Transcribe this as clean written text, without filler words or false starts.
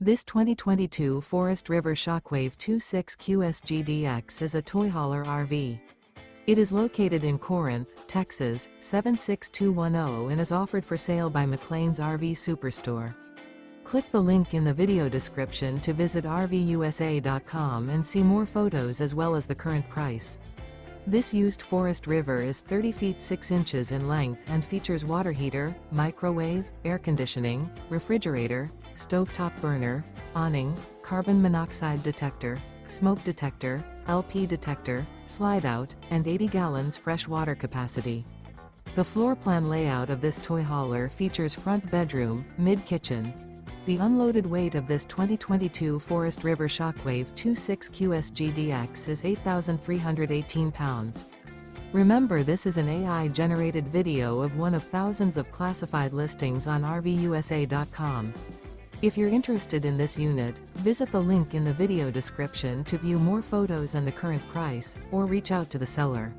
This 2022 Forest River Shockwave 26QSGDX is a toy hauler RV. It is located in Corinth, Texas, 76210 and is offered for sale by McClain's RV Superstore. Click the link in the video description to visit RVUSA.com and see more photos as well as the current price. This used Forest River is 30 feet 6 inches in length and features water heater, microwave, air conditioning, refrigerator, stovetop burner, awning, carbon monoxide detector, smoke detector, LP detector, Slideout, and 80 gallons fresh water capacity. The floor plan layout of this toy hauler features front bedroom, mid-kitchen. The unloaded weight of this 2022 Forest River Shockwave 26QSGDX is 8,318 pounds. Remember, this is an AI-generated video of one of thousands of classified listings on RVUSA.com. If you're interested in this unit, visit the link in the video description to view more photos and the current price, or reach out to the seller.